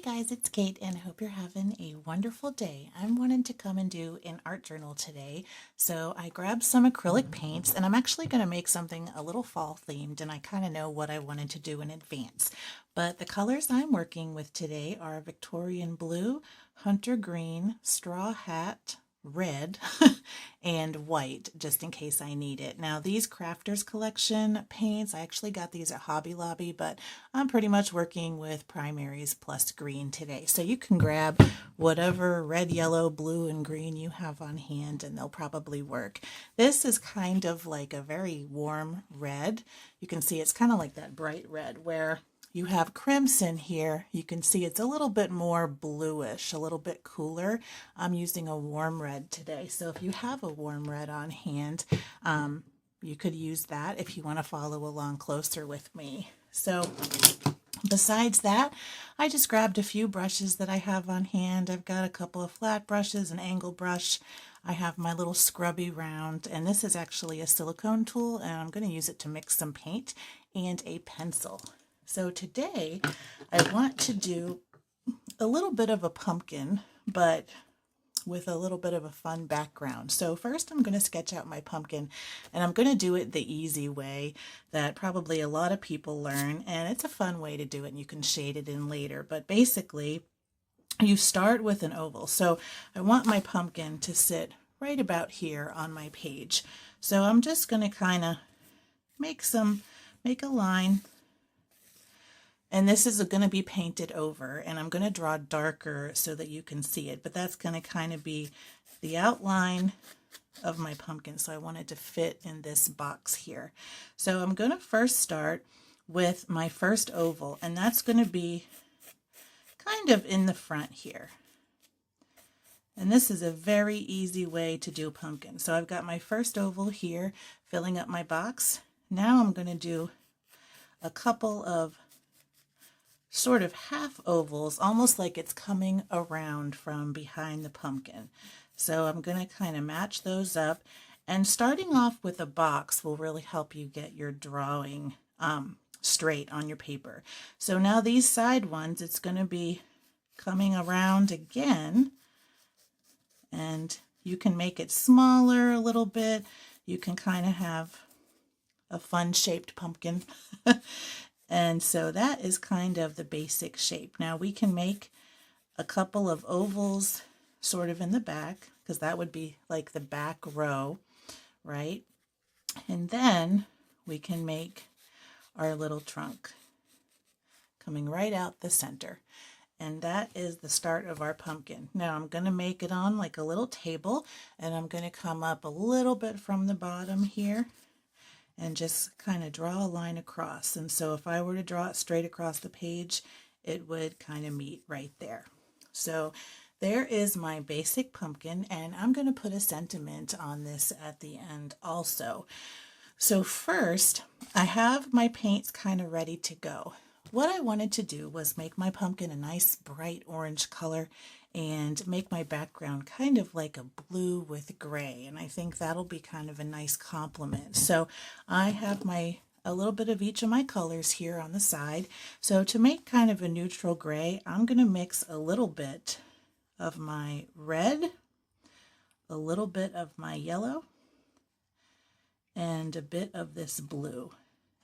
guys, it's Kate and I hope you're having a wonderful day. I'm wanting to come and do an art journal today. So I grabbed some acrylic paints and I'm actually going to make something a little fall themed, and I kind of know what I wanted to do in advance. But the colors I'm working with today are Victorian blue, hunter green, straw hat, red, and white, just in case I need it. Now these Crafters Collection paints, I actually got these at Hobby Lobby, but I'm pretty much working with primaries plus green today. So you can grab whatever red, yellow, blue, and green you have on hand and they'll probably work. This is kind of like a very warm red. You can see it's kind of like that bright red where you have crimson here. You can see it's a little bit more bluish, a little bit cooler. I'm using a warm red today. So if you have a warm red on hand, you could use that if you want to follow along closer with me. So besides that, I just grabbed a few brushes that I have on hand. I've got a couple of flat brushes, an angle brush. I have my little scrubby round, and this is actually a silicone tool, and I'm going to use it to mix some paint, and a pencil. So today I want to do a little bit of a pumpkin, but with a little bit of a fun background. So first I'm going to sketch out my pumpkin, and I'm going to do it the easy way that probably a lot of people learn, and it's a fun way to do it, and you can shade it in later. But basically you start with an oval. So I want my pumpkin to sit right about here on my page. So I'm just going to kind of make a line. And this is going to be painted over, and I'm going to draw darker so that you can see it, but that's going to kind of be the outline of my pumpkin. So I want it to fit in this box here. So I'm going to first start with my first oval, and that's going to be kind of in the front here. And this is a very easy way to do a pumpkin. So I've got my first oval here, filling up my box. Now I'm going to do a couple of sort of half ovals, almost like it's coming around from behind the pumpkin. So I'm going to kind of match those up, and starting off with a box will really help you get your drawing straight on your paper. So now these side ones, it's going to be coming around again, and you can make it smaller a little bit. You can kind of have a fun shaped pumpkin. And so that is kind of the basic shape. Now we can make a couple of ovals sort of in the back, because that would be like the back row, right? And then we can make our little trunk coming right out the center. And that is the start of our pumpkin. Now I'm going to make it on like a little table, and I'm going to come up a little bit from the bottom here and just kind of draw a line across. And so if I were to draw it straight across the page, it would kind of meet right there. So there is my basic pumpkin, and I'm going to put a sentiment on this at the end also. So first, I have my paints kind of ready to go. What I wanted to do was make my pumpkin a nice bright orange color and make my background kind of like a blue with gray, and I think that'll be kind of a nice complement. So I have a little bit of each of my colors here on the side. So to make kind of a neutral gray, I'm going to mix a little bit of my red, a little bit of my yellow, and a bit of this blue.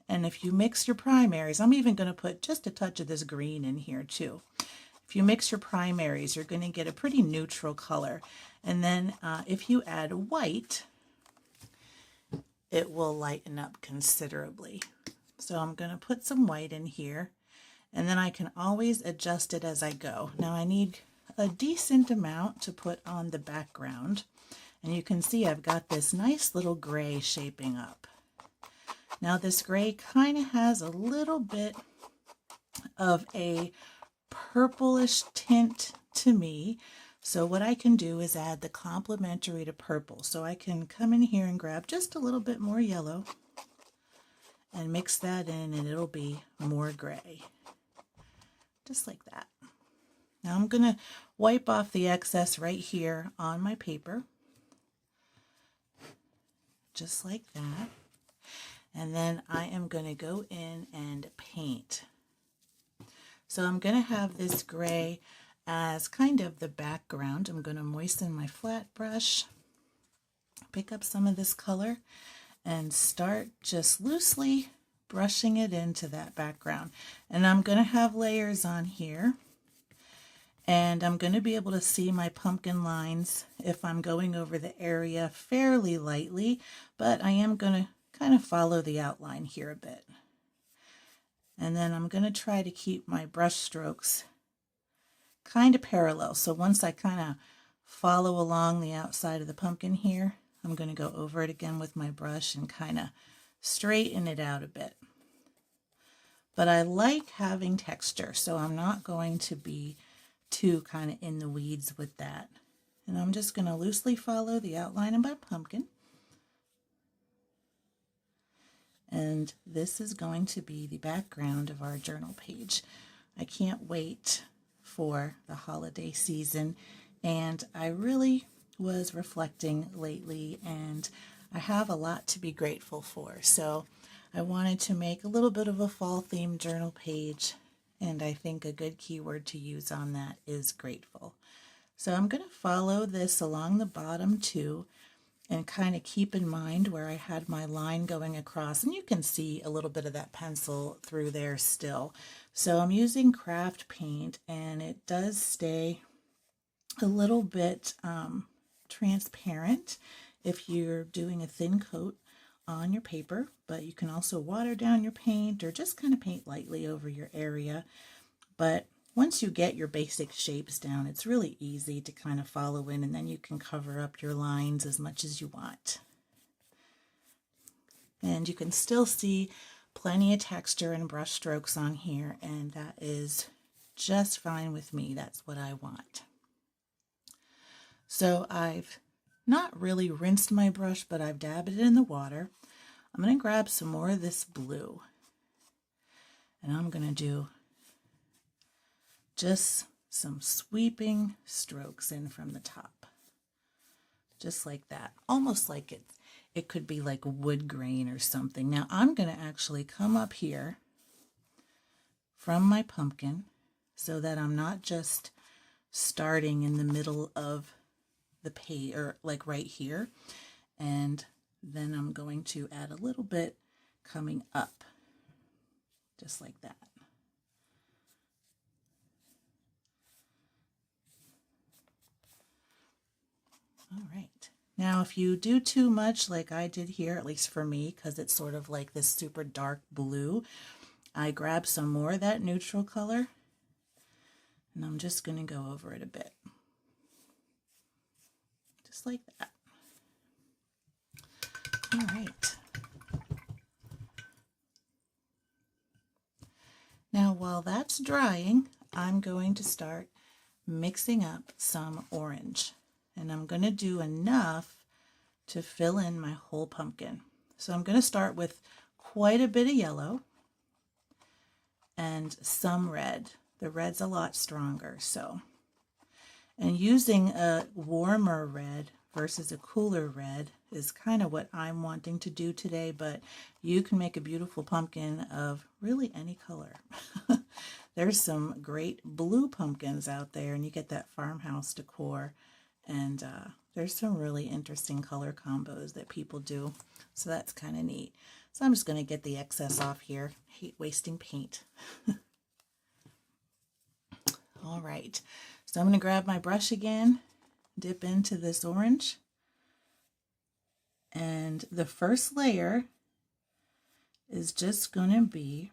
And if you mix your primaries, I'm even going to put just a touch of this green in here too. If you mix your primaries, you're going to get a pretty neutral color. And then if you add white, it will lighten up considerably. So I'm going to put some white in here, and then I can always adjust it as I go. Now I need a decent amount to put on the background, and you can see I've got this nice little gray shaping up. Now this gray kind of has a little bit of a purplish tint to me. So what I can do is add the complementary to purple. So I can come in here and grab just a little bit more yellow and mix that in, and it'll be more gray. Just like that. Now I'm going to wipe off the excess right here on my paper. Just like that. And then I am going to go in and paint. So I'm going to have this gray as kind of the background. I'm going to moisten my flat brush, pick up some of this color, and start just loosely brushing it into that background. And I'm going to have layers on here, and I'm going to be able to see my pumpkin lines if I'm going over the area fairly lightly, but I am going to kind of follow the outline here a bit. And then I'm going to try to keep my brush strokes kind of parallel. So once I kind of follow along the outside of the pumpkin here, I'm going to go over it again with my brush and kind of straighten it out a bit. But I like having texture, so I'm not going to be too kind of in the weeds with that. And I'm just going to loosely follow the outline of my pumpkin. And this is going to be the background of our journal page. I can't wait for the holiday season, and I really was reflecting lately, and I have a lot to be grateful for. So I wanted to make a little bit of a fall themed journal page, and I think a good keyword to use on that is grateful. So I'm going to follow this along the bottom too, and kind of keep in mind where I had my line going across, and you can see a little bit of that pencil through there still. So I'm using craft paint, and it does stay a little bit transparent if you're doing a thin coat on your paper, but you can also water down your paint or just kind of paint lightly over your area. But once you get your basic shapes down, it's really easy to kind of follow in, and then you can cover up your lines as much as you want. And you can still see plenty of texture and brush strokes on here, and that is just fine with me. That's what I want. So I've not really rinsed my brush, but I've dabbed it in the water. I'm going to grab some more of this blue, and I'm going to do just some sweeping strokes in from the top, just like that, almost like it could be like wood grain or something. Now I'm going to actually come up here from my pumpkin so that I'm not just starting in the middle of the page, or like right here, and then I'm going to add a little bit coming up, just like that. All right. Now, if you do too much like I did here, at least for me, because it's sort of like this super dark blue, I grab some more of that neutral color, and I'm just going to go over it a bit. Just like that. All right. Now, while that's drying, I'm going to start mixing up some orange. And I'm going to do enough to fill in my whole pumpkin. So I'm going to start with quite a bit of yellow and some red. The red's a lot stronger, so. And using a warmer red versus a cooler red is kind of what I'm wanting to do today, but you can make a beautiful pumpkin of really any color. There's some great blue pumpkins out there, and you get that farmhouse decor. And there's some really interesting color combos that people do, so that's kind of neat. So I'm just going to get the excess off here. Hate wasting paint. All right, so I'm going to grab my brush again, dip into this orange, and the first layer is just going to be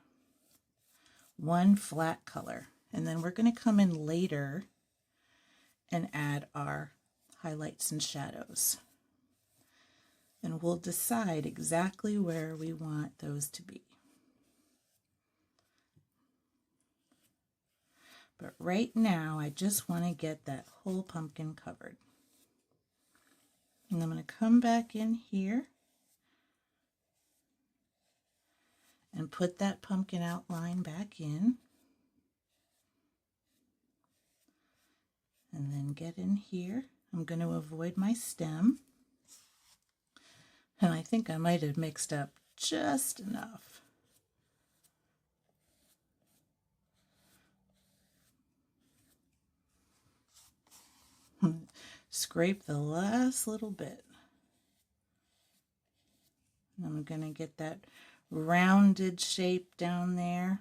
one flat color, and then we're going to come in later and add our highlights and shadows. And we'll decide exactly where we want those to be. But right now, I just want to get that whole pumpkin covered. And I'm going to come back in here and put that pumpkin outline back in. And then get in here. I'm going to avoid my stem. And I think I might have mixed up just enough. Scrape the last little bit. I'm going to get that rounded shape down there.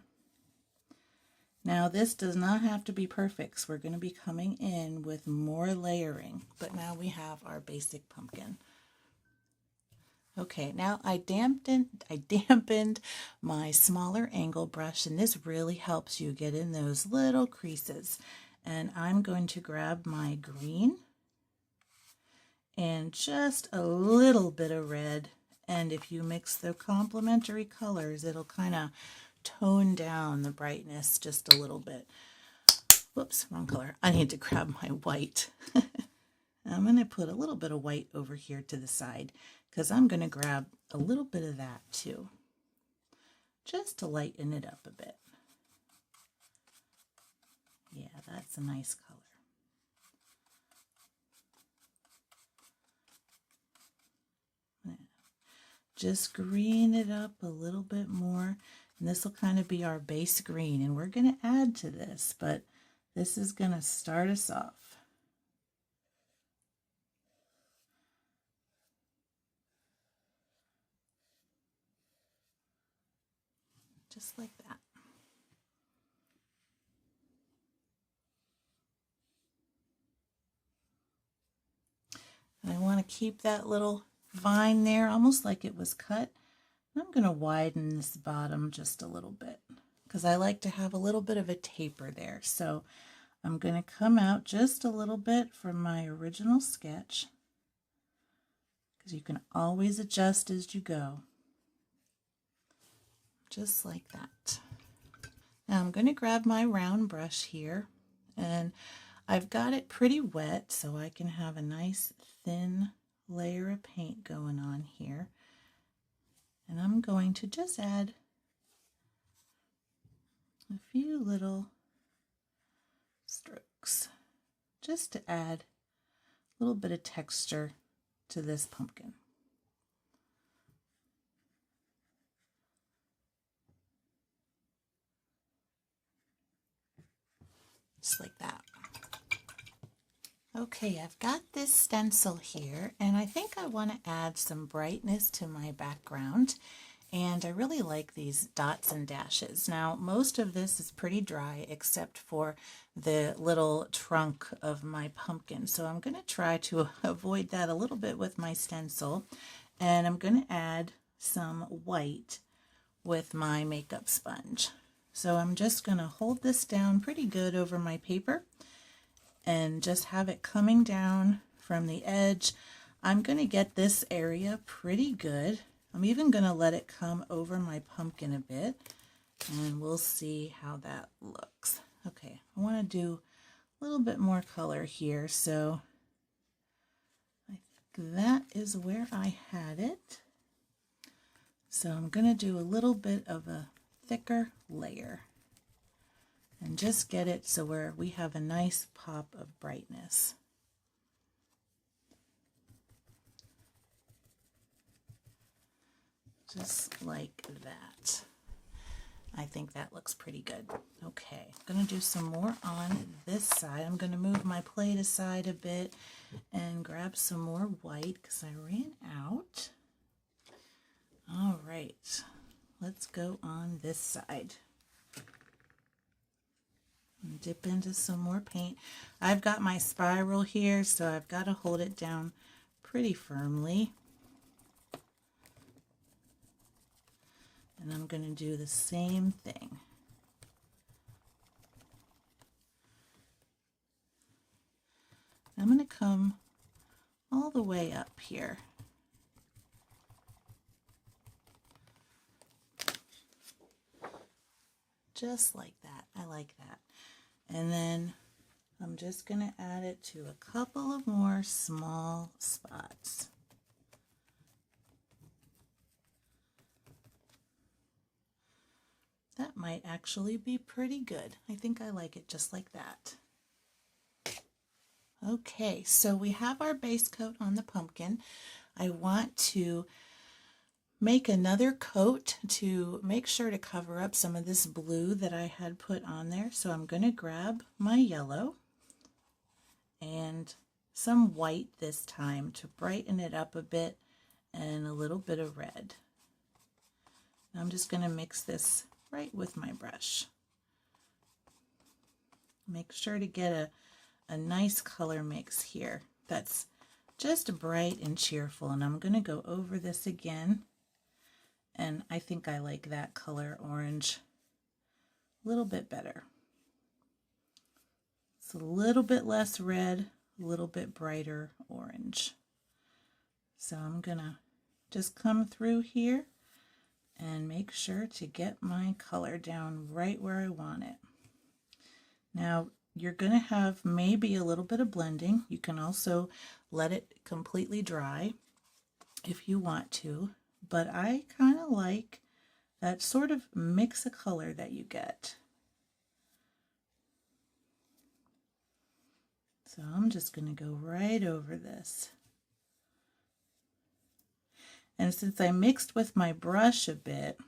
Now this does not have to be perfect, so we're going to be coming in with more layering, but now we have our basic pumpkin. Okay, now I dampened my smaller angle brush, and this really helps you get in those little creases. And I'm going to grab my green and just a little bit of red, and if you mix the complementary colors, it'll kind of tone down the brightness just a little bit. Whoops, wrong color. I need to grab my white. I'm going to put a little bit of white over here to the side because I'm going to grab a little bit of that too, just to lighten it up a bit. Yeah, that's a nice color. Just green it up a little bit more, and this will kind of be our base green, and we're going to add to this, but this is going to start us off. Just like that. And I want to keep that little vine there, almost like it was cut. I'm going to widen this bottom just a little bit because I like to have a little bit of a taper there. So I'm going to come out just a little bit from my original sketch, because you can always adjust as you go. Just like that. Now I'm going to grab my round brush here, and I've got it pretty wet so I can have a nice thin layer of paint going on here. And I'm going to just add a few little strokes just to add a little bit of texture to this pumpkin. Just like that. Okay, I've got this stencil here, and I think I want to add some brightness to my background, and I really like these dots and dashes. Now, most of this is pretty dry except for the little trunk of my pumpkin, so I'm going to try to avoid that a little bit with my stencil, and I'm going to add some white with my makeup sponge. So I'm just going to hold this down pretty good over my paper and just have it coming down from the edge. I'm going to get this area pretty good. I'm even going to let it come over my pumpkin a bit, and we'll see how that looks. Okay, I want to do a little bit more color here, so I think that is where I had it. So I'm going to do a little bit of a thicker layer and just get it so where we have a nice pop of brightness. Just like that. I think that looks pretty good. Okay, I'm going to do some more on this side. I'm going to move my plate aside a bit and grab some more white because I ran out. All right, let's go on this side. Dip into some more paint. I've got my spiral here, so I've got to hold it down pretty firmly. And I'm going to do the same thing. I'm going to come all the way up here. Just like that. I like that. And then I'm just going to add it to a couple of more small spots. That might actually be pretty good. I think I like it just like that. Okay, so we have our base coat on the pumpkin. I want to make another coat to make sure to cover up some of this blue that I had put on there. So I'm going to grab my yellow and some white this time to brighten it up a bit, and a little bit of red. I'm just going to mix this right with my brush. Make sure to get a nice color mix here that's just bright and cheerful, and I'm going to go over this again, and I think I like that color orange a little bit better. It's a little bit less red, a little bit brighter orange. So I'm going to just come through here and make sure to get my color down right where I want it. Now, you're going to have maybe a little bit of blending. You can also let it completely dry if you want to, but I kind of like that sort of mix of color that you get. So I'm just going to go right over this. And since I mixed with my brush a bit,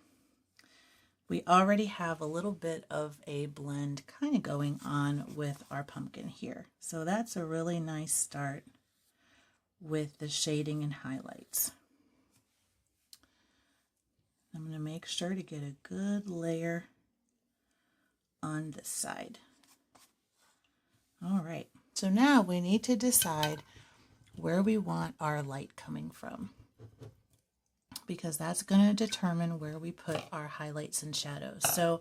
we already have a little bit of a blend kind of going on with our pumpkin here. So that's a really nice start with the shading and highlights. I'm going to make sure to get a good layer on this side. All right, so now we need to decide where we want our light coming from, because that's going to determine where we put our highlights and shadows. So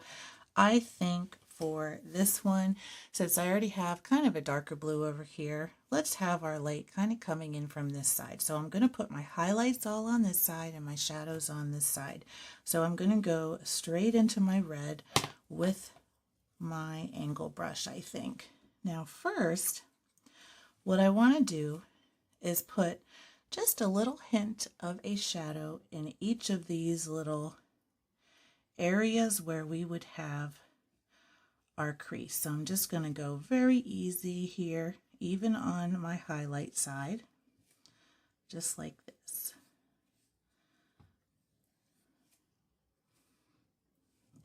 I think for this one, since I already have kind of a darker blue over here, let's have our light kind of coming in from this side. So I'm going to put my highlights all on this side and my shadows on this side. So I'm going to go straight into my red with my angle brush, I think. Now first, what I want to do is put just a little hint of a shadow in each of these little areas where we would have our crease. So I'm just going to go very easy here, even on my highlight side, just like this.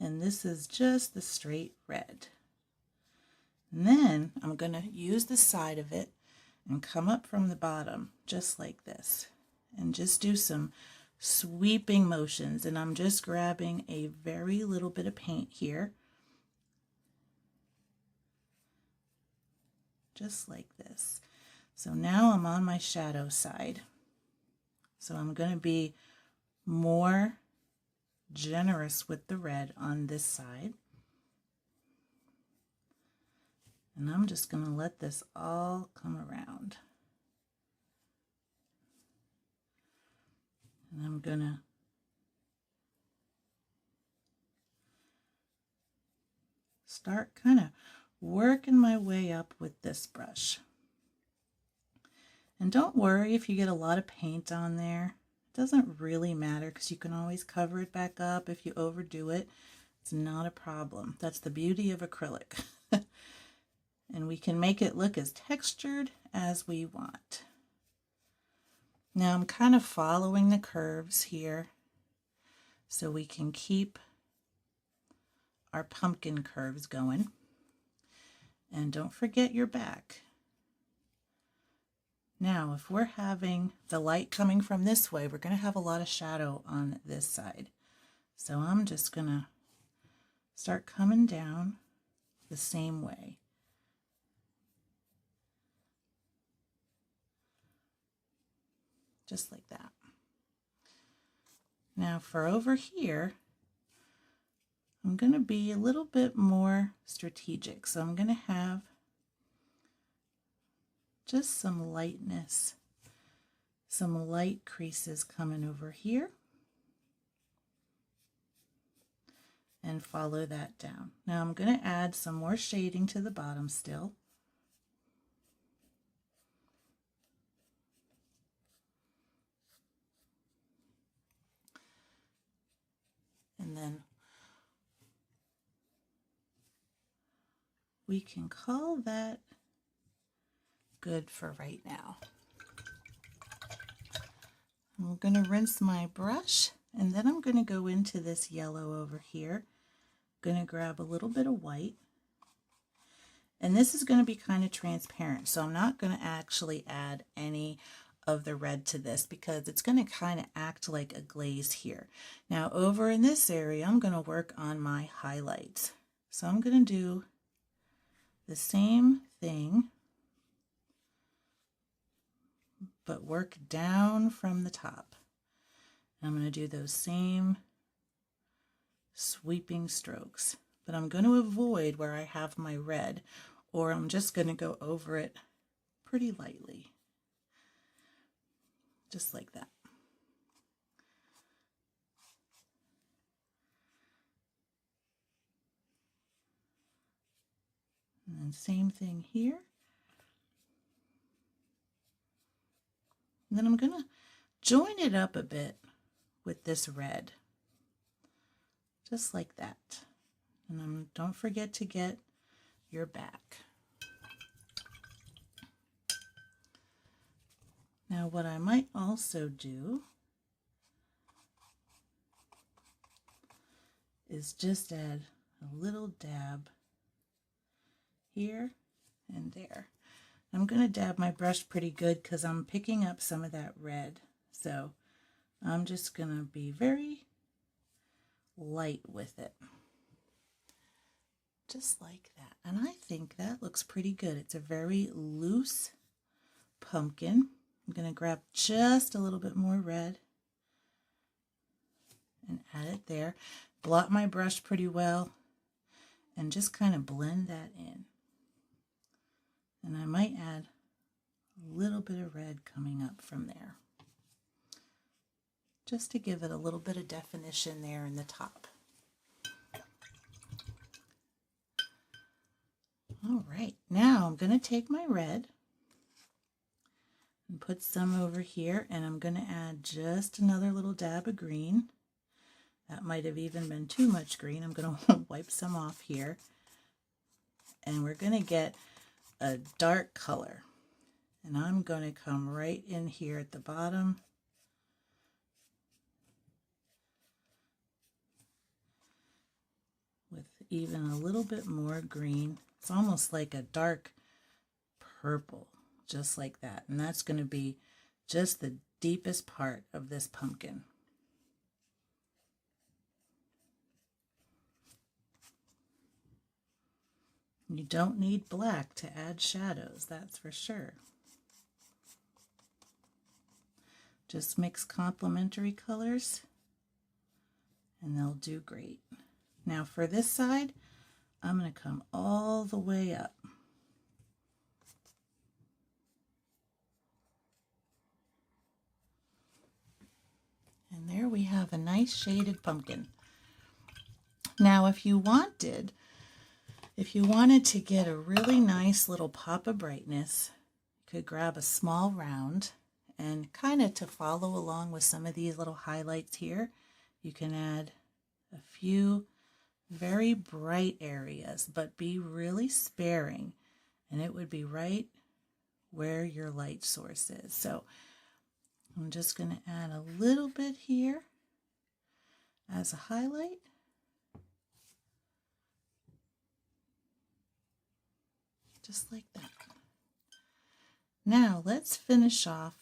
And this is just the straight red. And then I'm going to use the side of it and come up from the bottom just like this and just do some sweeping motions. And I'm just grabbing a very little bit of paint here, just like this. So now I'm on my shadow side. So I'm going to be more generous with the red on this side. And I'm just going to let this all come around. And I'm going to start kind of working my way up with this brush. And don't worry if you get a lot of paint on there. It doesn't really matter because you can always cover it back up if you overdo it. It's not a problem. That's the beauty of acrylic. And we can make it look as textured as we want. Now I'm kind of following the curves here so we can keep our pumpkin curves going. And don't forget your back. Now, if we're having the light coming from this way, we're going to have a lot of shadow on this side. So I'm just going to start coming down the same way. Just like that. Now for over here, I'm going to be a little bit more strategic. So I'm going to have just some lightness, some light creases coming over here, and follow that down. Now I'm going to add some more shading to the bottom still. And then we can call that good for right now. I'm going to rinse my brush, and then I'm going to go into this yellow over here. I'm going to grab a little bit of white, And this is going to be kind of transparent, so I'm not going to actually add any of the red to this because it's going to kind of act like a glaze here. Now over in this area, I'm going to work on my highlights. So I'm going to do the same thing, but work down from the top. I'm going to do those same sweeping strokes, but I'm going to avoid where I have my red, or I'm just going to go over it pretty lightly, just like that. And then same thing here. And then I'm going to join it up a bit with this red, just like that. And don't forget to get your back. Now what I might also do is just add a little dab here and there. I'm going to dab my brush pretty good because I'm picking up some of that red. So I'm just going to be very light with it. Just like that. And I think that looks pretty good. It's a very loose pumpkin. I'm going to grab just a little bit more red and add it there. Blot my brush pretty well and just kind of blend that in. And I might add a little bit of red coming up from there, just to give it a little bit of definition there in the top. All right, now I'm going to take my red and put some over here, and I'm going to add just another little dab of green. That might have even been too much green. I'm going to wipe some off here, and we're going to get a dark color. And I'm going to come right in here at the bottom with even a little bit more green. It's almost like a dark purple, just like that. And that's going to be just the deepest part of this pumpkin. You don't need black to add shadows, that's for sure. Just mix complementary colors and they'll do great. Now for this side, I'm going to come all the way up. And there we have a nice shaded pumpkin. Now if you wanted to get a really nice little pop of brightness, you could grab a small round and kind of to follow along with some of these little highlights here, you can add a few very bright areas, but be really sparing, and it would be right where your light source is. So I'm just going to add a little bit here as a highlight. Just like that. Now let's finish off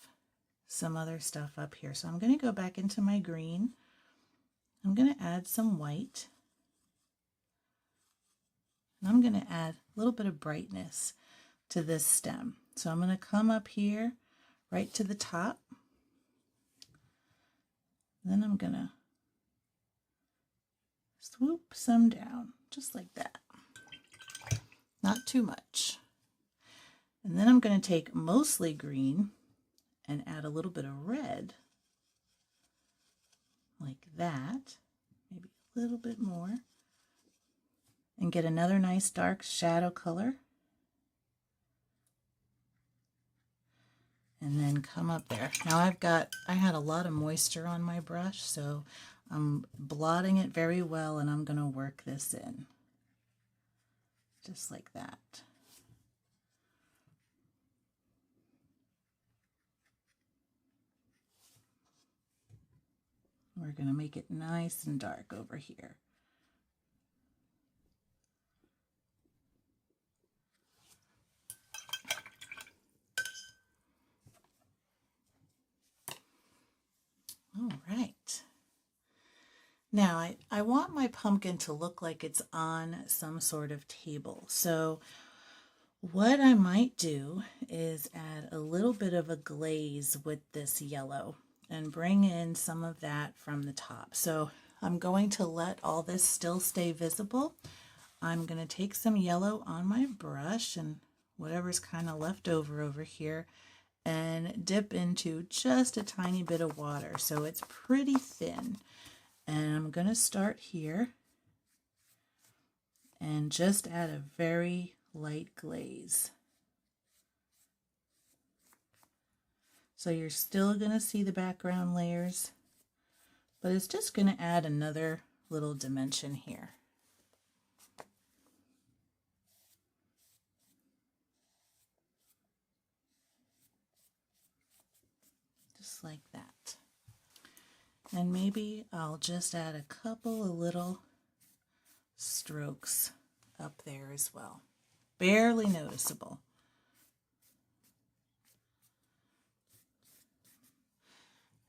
some other stuff up here. So I'm going to go back into my green. I'm going to add some white. And I'm going to add a little bit of brightness to this stem. So I'm going to come up here right to the top. Then I'm going to swoop some down, just like that. Not too much. And then I'm going to take mostly green and add a little bit of red, like that, maybe a little bit more, and get another nice dark shadow color. And then come up there. Now I had a lot of moisture on my brush, so I'm blotting it very well, and I'm going to work this in. Just like that. We're going to make it nice and dark over here. Now I want my pumpkin to look like it's on some sort of table. So what I might do is add a little bit of a glaze with this yellow and bring in some of that from the top. So I'm going to let all this still stay visible. I'm going to take some yellow on my brush and whatever's kind of left over here and dip into just a tiny bit of water so it's pretty thin. And I'm going to start here and just add a very light glaze. So you're still going to see the background layers, but it's just going to add another little dimension here. Just like that. And maybe I'll just add a couple of little strokes up there as well. Barely noticeable.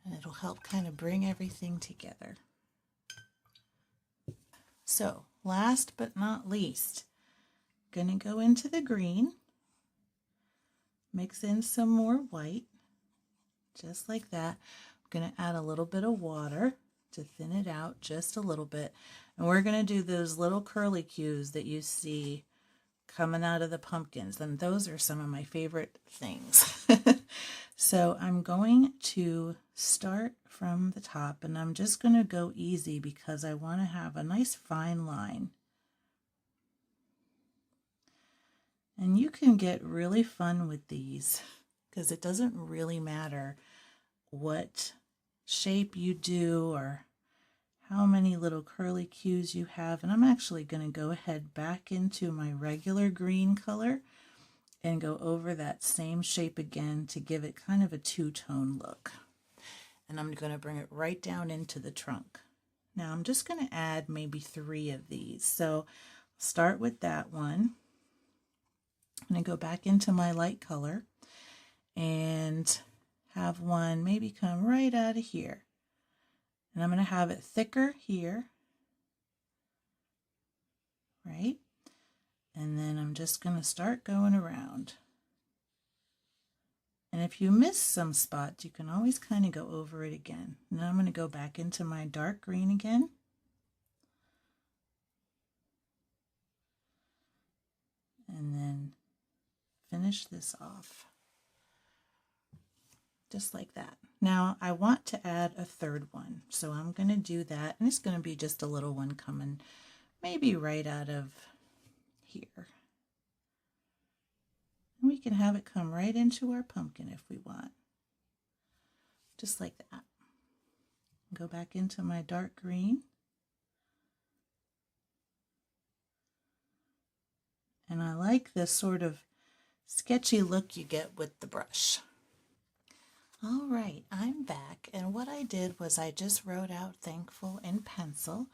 And it'll help kind of bring everything together. So, last but not least, gonna go into the green, mix in some more white, just like that. I'm gonna add a little bit of water to thin it out just a little bit. And we're gonna do those little curly cues that you see coming out of the pumpkins. And those are some of my favorite things. So I'm going to start from the top and I'm just going to go easy because I want to have a nice fine line. And you can get really fun with these because it doesn't really matter what shape you do or how many little curly cues you have. And I'm actually going to go ahead back into my regular green color and go over that same shape again to give it kind of a two-tone look. And I'm going to bring it right down into the trunk. Now I'm just going to add maybe 3 of these. So start with that one. I'm going to go back into my light color and have one maybe come right out of here. And I'm going to have it thicker here, right? And then I'm just going to start going around. And if you miss some spots, you can always kind of go over it again. And then I'm going to go back into my dark green again. And then finish this off. Just like that. Now I want to add a third one. So I'm going to do that. And it's going to be just a little one coming maybe right out of here. And we can have it come right into our pumpkin if we want. Just like that. Go back into my dark green. And I like this sort of sketchy look you get with the brush. All right, I'm back. And what I did was I just wrote out thankful in pencil.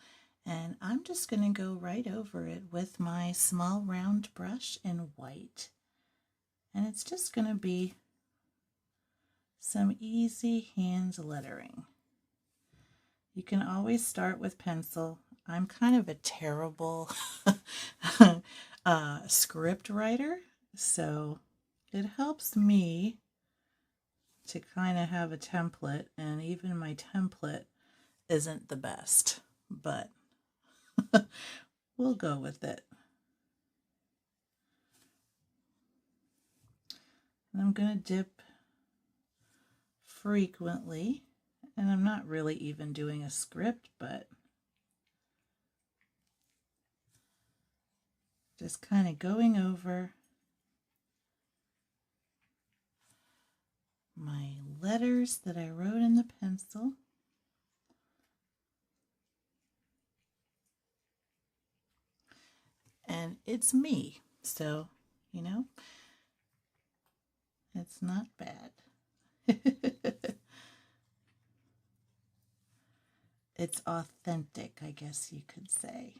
And I'm just going to go right over it with my small round brush in white. And it's just going to be some easy hand lettering. You can always start with pencil. I'm kind of a terrible script writer, so it helps me to kind of have a template, and even my template isn't the best, but we'll go with it. And I'm going to dip frequently, and I'm not really even doing a script, but just kind of going over my letters that I wrote in the pencil. And it's me, so, you know, it's not bad. It's authentic, I guess you could say.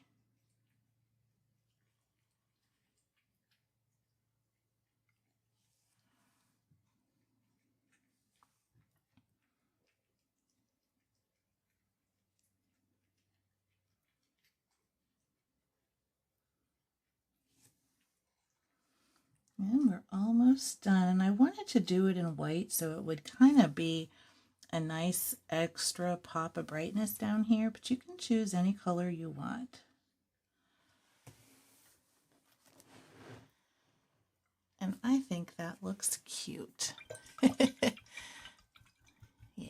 And we're almost done. And I wanted to do it in white so it would kind of be a nice extra pop of brightness down here, but you can choose any color you want. And I think that looks cute. Yeah.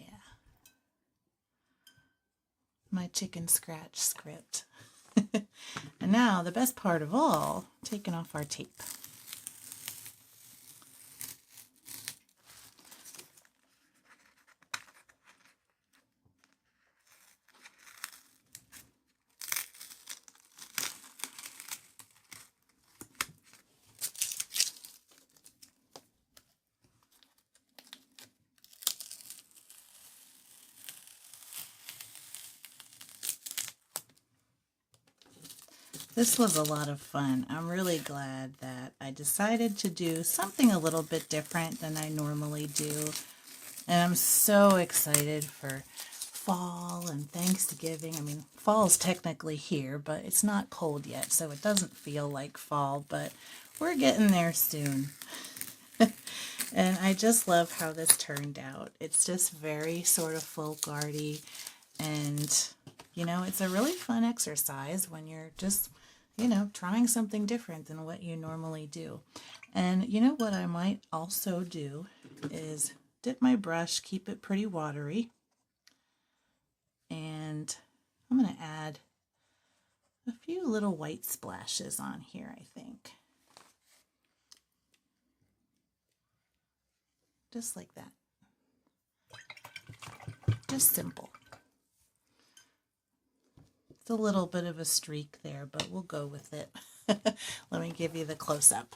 My chicken scratch script. And now the best part of all, taking off our tape. This was a lot of fun. I'm really glad that I decided to do something a little bit different than I normally do. And I'm so excited for fall and Thanksgiving. I mean, fall's technically here, but it's not cold yet, so it doesn't feel like fall, but we're getting there soon. And I just love how this turned out. It's just very sort of folk arty, and you know, it's a really fun exercise when you're just, you know, trying something different than what you normally do. And you know what I might also do is dip my brush, keep it pretty watery, and I'm going to add a few little white splashes on here, I think. Just like that. Just simple. It's a little bit of a streak there, but we'll go with it. Let me give you the close-up.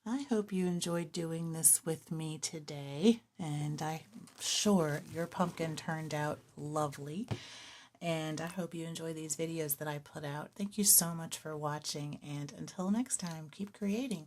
I hope you enjoyed doing this with me today, and I'm sure your pumpkin turned out lovely. And I hope you enjoy these videos that I put out. Thank you so much for watching, and until next time, keep creating.